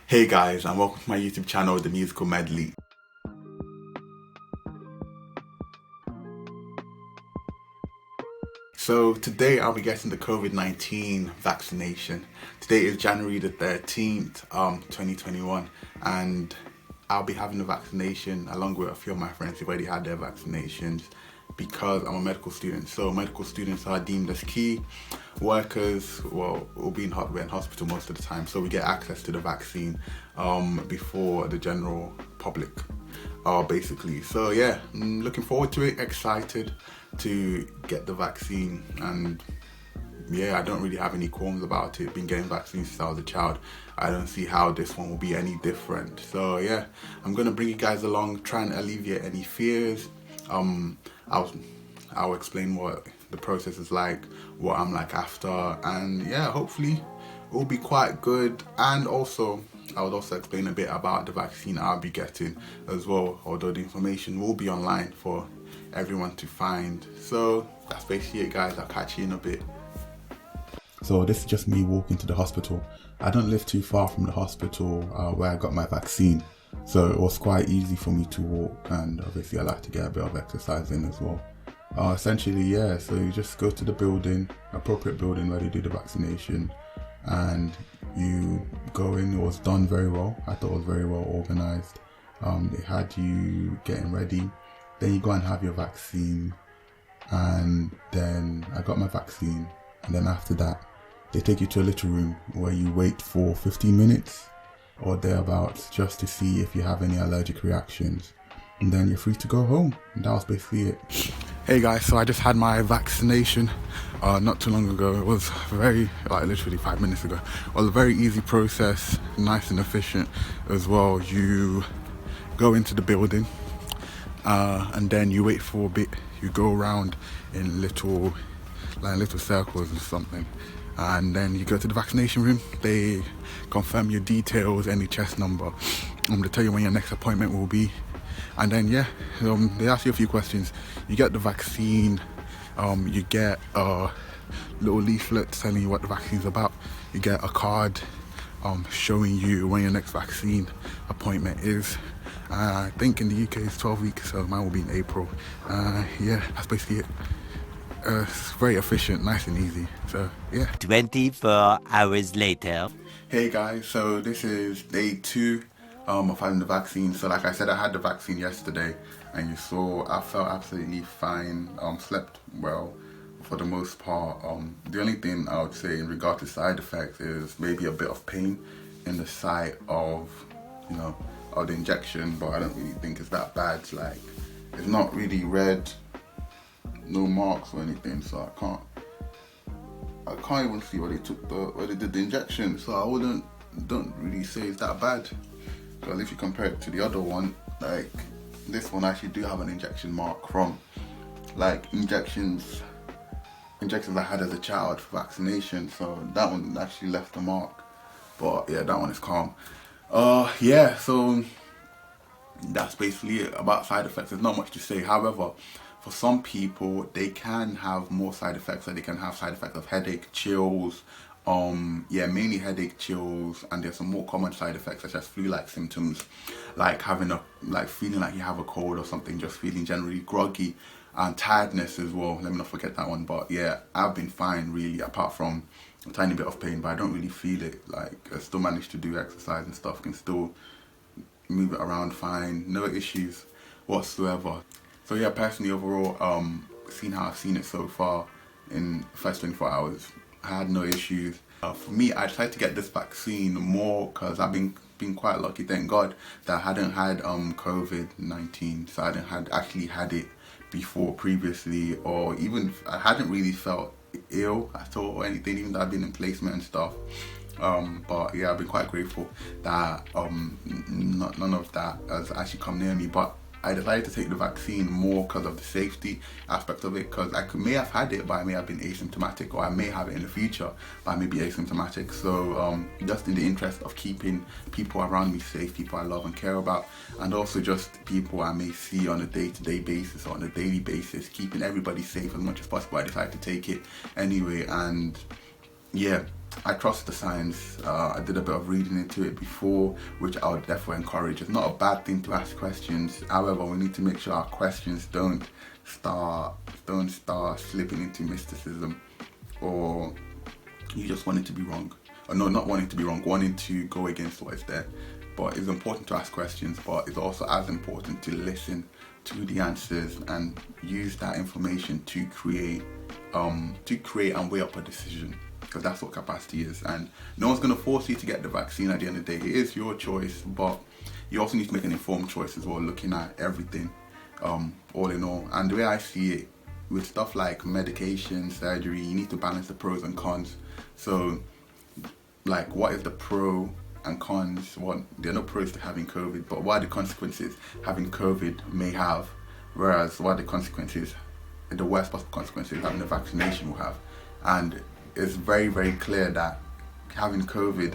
Hey guys, and welcome to my YouTube channel, The Musical Medley. So today I'll be getting the COVID-19 vaccination. Today is January the 13th, 2021, and I'll be having the vaccination along with a few of my friends who've already had their vaccinations because I'm a medical student. So medical students are deemed as key workers. Well, we'll be in hospital most of the time, so we get access to the vaccine before the general public, basically. So yeah, I'm looking forward to it, excited to get the vaccine, and yeah, I don't really have any qualms about it. Been getting vaccines since I was a child. I don't see how this one will be any different. So yeah, I'm gonna bring you guys along, try and alleviate any fears. I'll explain what the process is like, what I'm like after, and yeah, hopefully it will be quite good. And also, I would also explain a bit about the vaccine I'll be getting as well, although the information will be online for everyone to find. So that's basically it, guys. I'll catch you in a bit. So this is just me walking to the hospital. I don't live too far from the hospital where I got my vaccine, so it was quite easy for me to walk, and obviously I like to get a bit of exercise in as well. Essentially, yeah, so you just go to the building, appropriate building where they do the vaccination, and you go in. It was done very well. I thought it was very well organized. They had you getting ready, then you go and have your vaccine, and then I got my vaccine, and then after that they take you to a little room where you wait for 15 minutes or thereabouts just to see if you have any allergic reactions, and then you're free to go home. And that was basically it. Hey guys, so I just had my vaccination not too long ago. It was literally 5 minutes ago. It was a very easy process, nice and efficient as well. You go into the building and then you wait for a bit. You go around in little circles or something, and then you go to the vaccination room. They confirm your details, any chest number. They tell you when your next appointment will be, and then yeah, they ask you a few questions. You get the vaccine, you get a little leaflet telling you what the vaccine's about. You get a card showing you when your next vaccine appointment is. I think in the UK it's 12 weeks, so mine will be in April. Yeah, that's basically it. It's very efficient, nice and easy. So yeah. 24 hours later. Hey guys, so this is day 2 of having the vaccine. So like I said, I had the vaccine yesterday, and you saw I felt absolutely fine. Slept well for the most part. The only thing I would say in regard to side effects is maybe a bit of pain in the site of the injection, but I don't really think it's that bad. Like, it's not really red, no marks or anything, so I can't even see where they did the injection. So don't really say it's that bad, because if you compare it to the other one, like this one actually do have an injection mark from like injections I had as a child for vaccination. So that one actually left a mark, but yeah, that one is calm. Yeah, so that's basically it about side effects. There's not much to say. However, for some people, they can have more side effects. Like, they can have side effects of headache, chills, mainly headache, chills, and there's some more common side effects such as flu-like symptoms, like feeling like you have a cold or something, just feeling generally groggy, and tiredness as well. Let me not forget that one. But yeah, I've been fine really, apart from a tiny bit of pain, but I don't really feel it. Like, I still manage to do exercise and stuff, can still move it around fine, no issues whatsoever. So yeah, personally, overall, seeing how I've seen it so far in the first 24 hours, I had no issues. For me, I tried to get this vaccine more because I've been quite lucky, thank God, that I hadn't had COVID-19. So I hadn't actually had it before previously, or even I hadn't really felt ill at all or anything, even though I've been in placement and stuff. But yeah, I've been quite grateful that none of that has actually come near me. But I decided to take the vaccine more because of the safety aspect of it, because may have had it, but I may have been asymptomatic, or I may have it in the future, but I may be asymptomatic. So just in the interest of keeping people around me safe, people I love and care about, and also just people I may see on a day-to-day basis or on a daily basis, keeping everybody safe as much as possible, I decided to take it anyway. And yeah, I trust the science. I did a bit of reading into it before, which I would definitely encourage. It's not a bad thing to ask questions. However, we need to make sure our questions don't start slipping into mysticism, or you just want it to be wrong. Or no, not wanting to be wrong, wanting to go against what is there. But it's important to ask questions, but it's also as important to listen to the answers and use that information to create and weigh up a decision, because that's what capacity is. And no one's going to force you to get the vaccine at the end of the day. It is your choice, but you also need to make an informed choice as well, looking at everything, all in all. And the way I see it, with stuff like medication, surgery, you need to balance the pros and cons. So, like, what is the pro and cons? Well, there are no pros to having COVID, but what are the consequences having COVID may have? Whereas, what are the consequences, the worst possible consequences having a vaccination will have? And it's very, very clear that having COVID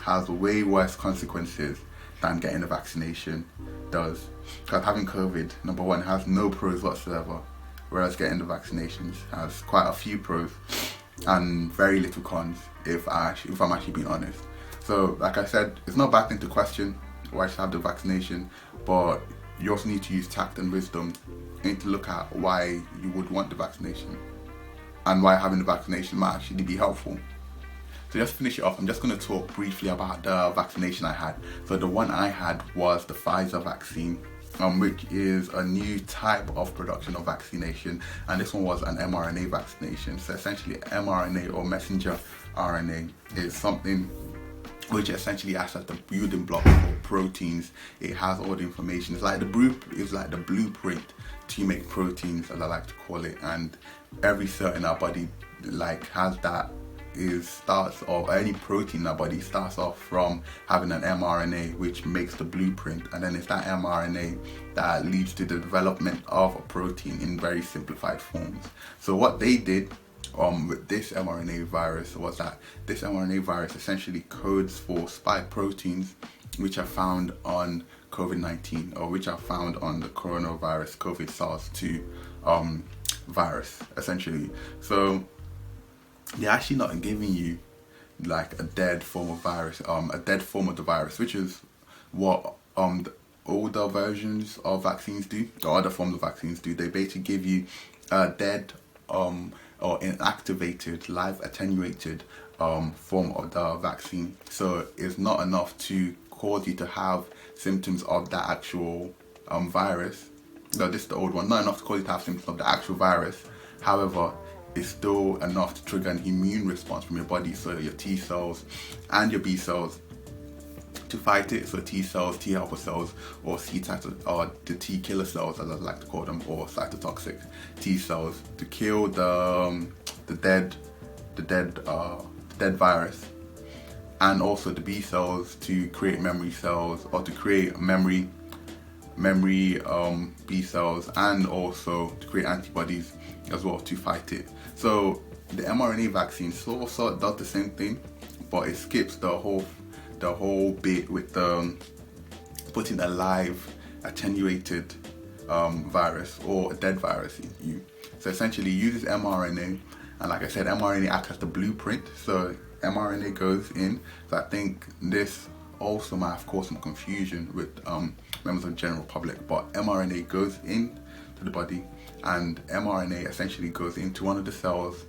has way worse consequences than getting a vaccination does. Because having COVID, number one, has no pros whatsoever, whereas getting the vaccinations has quite a few pros and very little cons, if I'm actually being honest. So, like I said, it's not a bad thing to question why I should have the vaccination, but you also need to use tact and wisdom. You need to look at why you would want the vaccination and why having the vaccination might actually be helpful. So just to finish it off, I'm just going to talk briefly about the vaccination I had. So the one I had was the Pfizer vaccine, which is a new type of production of vaccination, and this one was an mRNA vaccination. So essentially, mRNA, or messenger RNA, is something which essentially acts as the building block for proteins. It has all the information. It's like the blueprint to make proteins, as I like to call it. And every cell in our body has that. Or any protein in our body starts off from having an mRNA, which makes the blueprint, and then it's that mRNA that leads to the development of a protein in very simplified forms. So what they did with this mRNA virus was that this mRNA virus essentially codes for spike proteins which are found on COVID-19, or which are found on the coronavirus, COVID SARS-2 virus, essentially. So they're actually not giving you like a dead form of virus, a dead form of the virus, which is what the older versions of vaccines do, or other forms of vaccines do. They basically give you a dead or inactivated, live attenuated form of the vaccine. So it's not enough to cause you to have symptoms of that actual virus. No, this is the old one. Not enough to cause you to have symptoms of the actual virus. However, it's still enough to trigger an immune response from your body, so your T cells and your B cells, to fight it. So T cells, T helper cells, or or the T killer cells, as I like to call them, or cytotoxic T cells, to kill the dead virus, and also the B cells to create memory cells, or to create memory B cells, and also to create antibodies as well to fight it. So the mRNA vaccine sort of does the same thing, but it skips the whole bit with putting a live attenuated virus, or a dead virus in you. So essentially, it uses mRNA, and like I said, mRNA acts as the blueprint. So mRNA goes in. So I think this also might have caused some confusion with members of the general public, but mRNA goes in to the body, and mRNA essentially goes into one of the cells,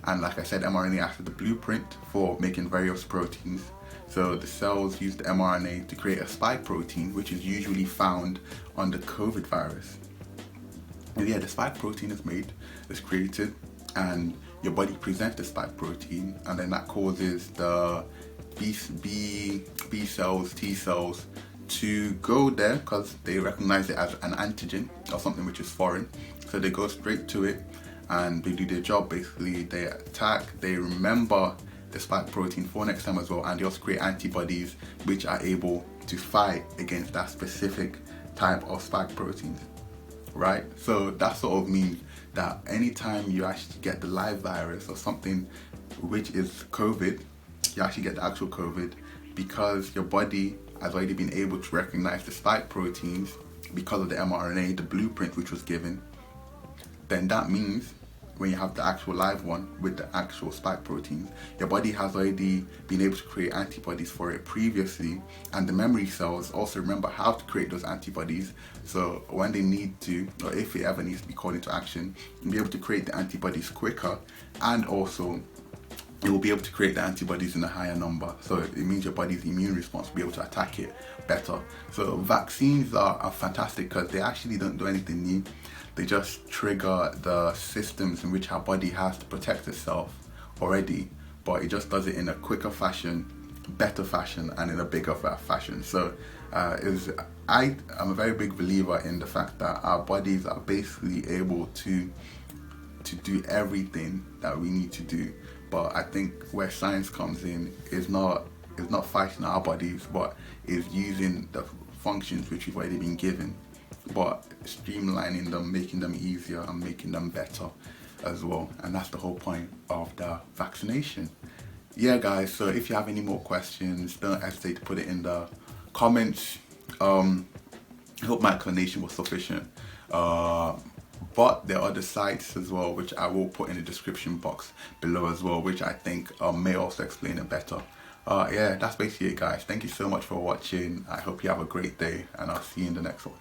and like I said, mRNA acts as the blueprint for making various proteins. So the cells use the mRNA to create a spike protein, which is usually found on the COVID virus. And yeah, the spike protein is created, and your body presents the spike protein, and then that causes the B cells, T cells to go there, because they recognize it as an antigen, or something which is foreign. So they go straight to it and they do their job. Basically, they attack, they remember the spike protein for next time as well, and they also create antibodies which are able to fight against that specific type of spike proteins, right? So that sort of means that anytime you actually get the live virus, or something which is COVID, you actually get the actual COVID, because your body has already been able to recognize the spike proteins because of the mRNA, the blueprint which was given. Then that means when you have the actual live one with the actual spike proteins, your body has already been able to create antibodies for it previously, and the memory cells also remember how to create those antibodies. So when they need to, or if it ever needs to be called into action, you'll be able to create the antibodies quicker, and also it will be able to create the antibodies in a higher number. So it means your body's immune response will be able to attack it better. So vaccines are fantastic because they actually don't do anything new. They just trigger the systems in which our body has to protect itself already, but it just does it in a quicker fashion, better fashion, and in a bigger fashion. So I'm a very big believer in the fact that our bodies are basically able to do everything that we need to do. But I think where science comes in is not fighting our bodies, but is using the functions which we've already been given, but streamlining them, making them easier and making them better as well. And that's the whole point of the vaccination. Yeah guys, so if you have any more questions, don't hesitate to put it in the comments. I hope my explanation was sufficient. But there are other sites as well, which I will put in the description box below as well, which I think may also explain it better. Yeah, that's basically it guys. Thank you so much for watching. I hope you have a great day, and I'll see you in the next one.